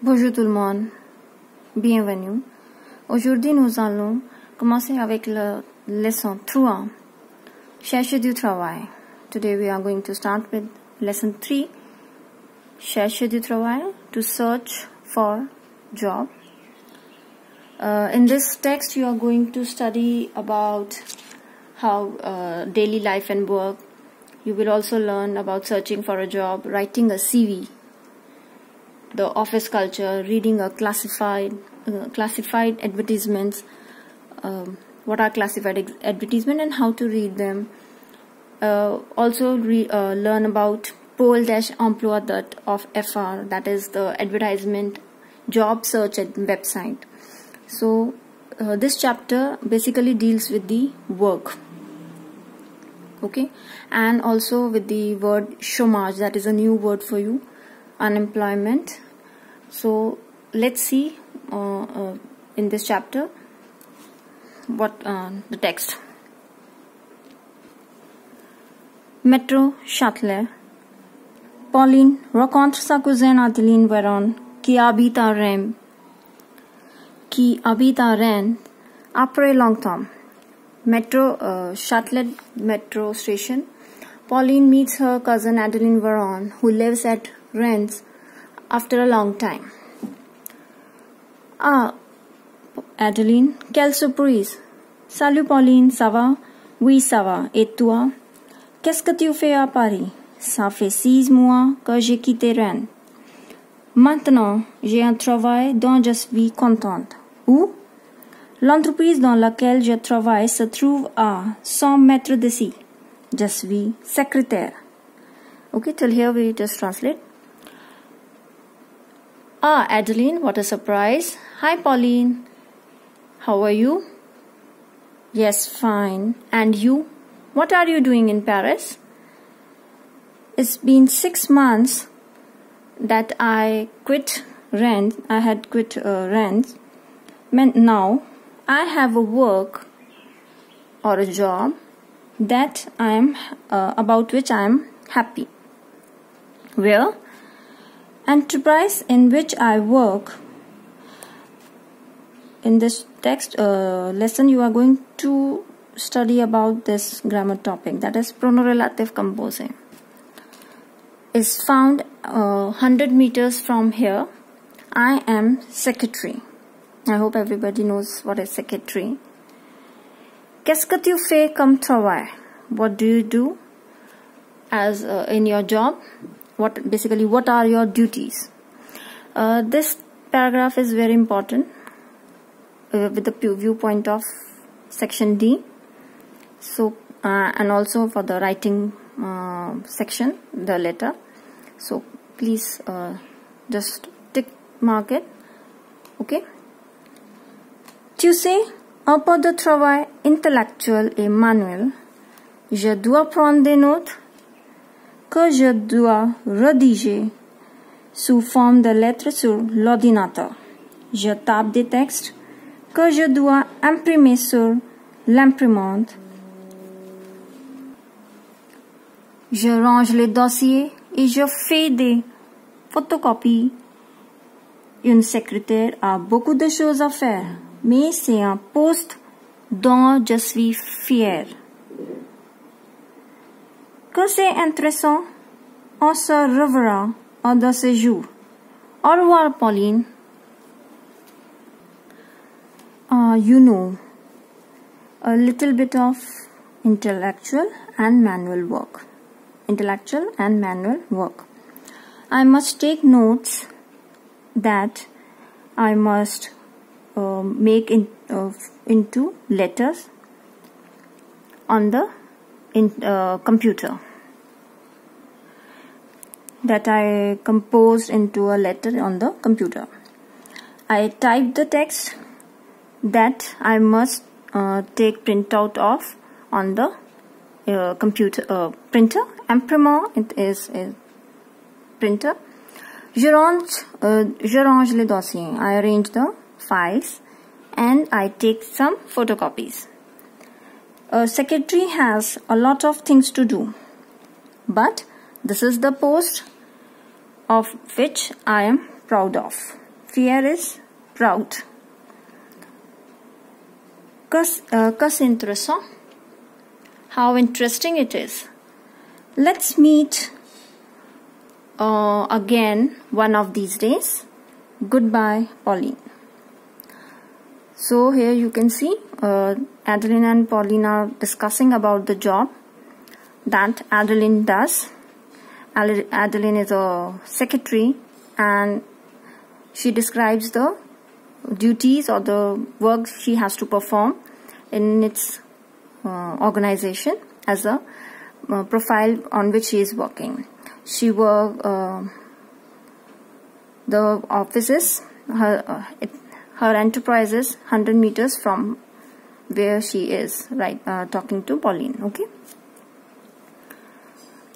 Bonjour tout le monde, bienvenue. Aujourd'hui nous allons commencer avec la leçon 3, Cherche du travail. Today we are going to start with lesson 3, Cherche du travail, to search for job. In this text you are going to study about how daily life and work. You will also learn about searching for a job, writing a CV, the office culture, reading a classified advertisements, what are classified advertisements and how to read them. Also learn about pole-emploi.fr, that is the advertisement job search website. So this chapter basically deals with the work, okay, and also with the word chômage, that is a new word for you, unemployment. So let's see in this chapter what the text. Métro Châtelet. Pauline rencontre sa cousine Adeline Veron qui habite à Rennes après longtemps. Metro Châtelet metro station. Pauline meets her cousin Adeline Veron, who lives at Rennes, after a long time. Ah, Adeline, quelle surprise! Salut Pauline, ça va? Oui, ça va. Et toi? Qu'est-ce que tu fais à Paris? Ça fait 6 mois que j'ai quitté Rennes. Maintenant, j'ai un travail dont je suis contente. Où? L'entreprise dans laquelle je travaille se trouve à 100 mètres d'ici. Je suis secrétaire. Okay, till here we just translate. Ah, Adeline, what a surprise. Hi, Pauline. How are you? Yes, fine. And you? What are you doing in Paris? It's been 6 months that I quit Rennes. I had quit Rennes. Now, I have a work or a job that I am about which I am happy. Where? Enterprise in which I work. In this text lesson, you are going to study about this grammar topic, that is pronorelative composing. Is found 100 meters from here. I am secretary. I hope everybody knows what is secretary. Qu'est-ce que tu fais comme travail? What do you do as in your job? What are your duties? This paragraph is very important with the viewpoint of section D. So and also for the writing section, the letter. So please just mark it. Okay. Tu sais, un peu de travail intellectuel et manuel. Je dois prendre des notes que je dois rédiger sous forme de lettres sur l'ordinateur. Je tape des textes que je dois imprimer sur l'imprimante. Je range les dossiers et je fais des photocopies. Une secrétaire a beaucoup de choses à faire, mais c'est un poste dont je suis fière. Que c'est intéressant, on se reverra un de ces jours. Au revoir, Pauline. You know, a little bit of intellectual and manual work. I must take notes that I must make into letters on the computer, that I composed into a letter on the computer. I type the text that I must take printout of on the computer printer. Imprimant, it is a printer. Je range les dossiers. I arrange the files and I take some photocopies. A secretary has a lot of things to do, but this is the post of which I am proud of. Fier is proud. Que intéressant. How interesting it is. Let's meet again one of these days. Goodbye, Pauline. So here you can see Adeline and Pauline are discussing about the job that Adeline does. Adeline is a secretary and she describes the duties or the work she has to perform in its organization as a profile on which she is working. She the office is her enterprise is 100 meters from where she is talking to Pauline. Okay,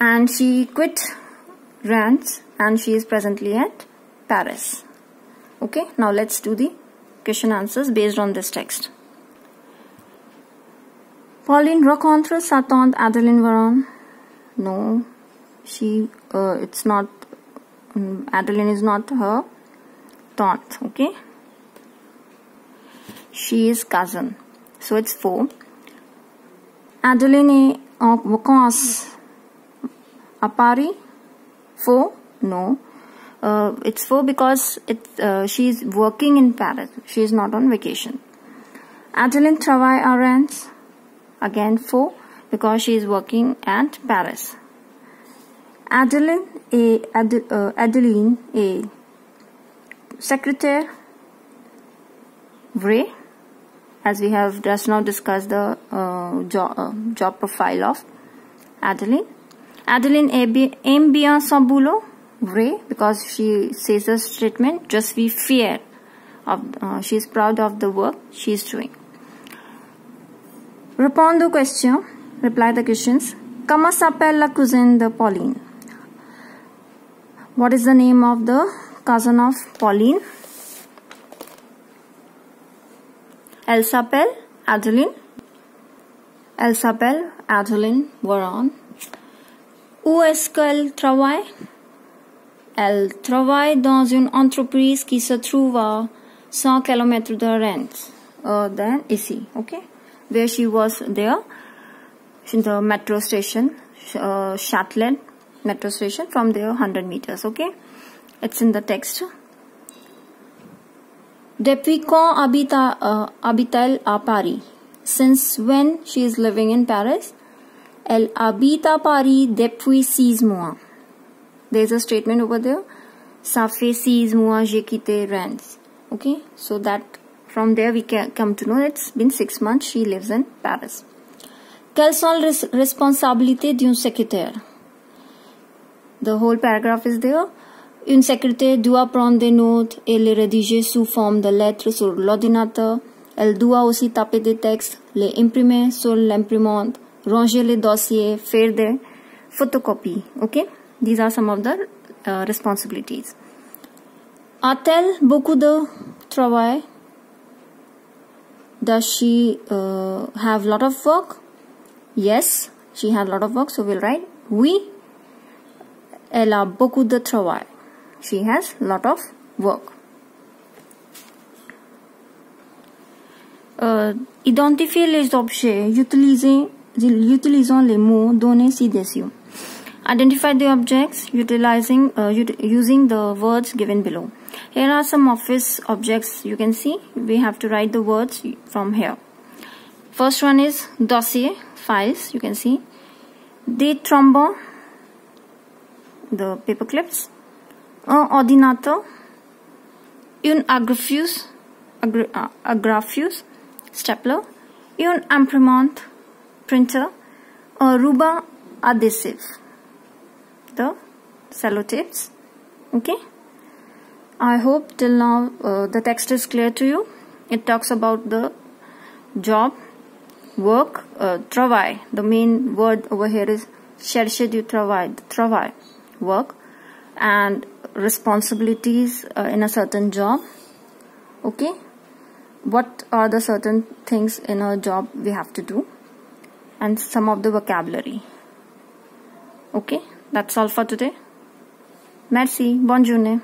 and she quit Reims and she is presently at Paris. Okay, now let's do the question answers based on this text. Pauline rencontre sa tante Adeline Varon. No, it's not. Adeline is not her tante. Okay, she is cousin. So it's 4. Adeline est en vacances à Paris. 4. No. It's 4 because she is working in Paris. She is not on vacation. Adeline travaille à Reims. Again 4 because she is working at Paris. Adeline est secrétaire. Vrai, as we have just now discussed the job profile of Adeline. Adeline aime bien son boulot. Vrai, because she says a statement, je suis fière of, she is proud of the work she is doing. Répondre aux questions, reply the questions. Comment s'appelle la cousine de Pauline? What is the name of the cousin of Pauline? Elle s'appelle Adeline. Elle s'appelle Adeline Varon. Où est-ce qu'elle travaille? Elle travaille dans une entreprise qui se trouve à 100 km de Reims. Then ici, okay? Where she was there, in the metro station, Châtelet metro station, from there 100 meters, okay? It's in the text. Depuis quand habite-t-elle à Paris? Since when she is living in Paris? Elle habite à Paris depuis 6 mois. There is a statement over there. Ça fait 6 mois j'ai quitté Reims. Okay, so that from there we can come to know it's been 6 months she lives in Paris. Quelles sont les responsabilités d'une secrétaire? The whole paragraph is there. Une secrétaire doit prendre des notes et les rédiger sous forme de lettres sur l'ordinateur. Elle doit aussi taper des textes, les imprimer sur l'imprimante, ranger les dossiers, faire des photocopies. Okay, these are some of the responsibilities. A-t-elle beaucoup de travail? Does she have lot of work? Yes, she has lot of work. So we'll write oui. Elle a beaucoup de travail. She has lot of work. Identifier les objets. Utilisons les mots donnés ci-dessus. Identify the objects using the words given below. Here are some office objects. You can see we have to write the words from here. First one is dossier, files. You can see des trombons, the paper clips. Un ordinateur, une agrafeuse, stapler, une imprimante, printer, un ruban adhesive, the sellotapes. Okay, I hope till now the text is clear to you. It talks about the job, work, travail. The main word over here is chercher du travail, travail, work, and responsibilities in a certain job. Okay, what are the certain things in a job we have to do, and some of the vocabulary. Okay, that's all for today. Merci, bonne journée.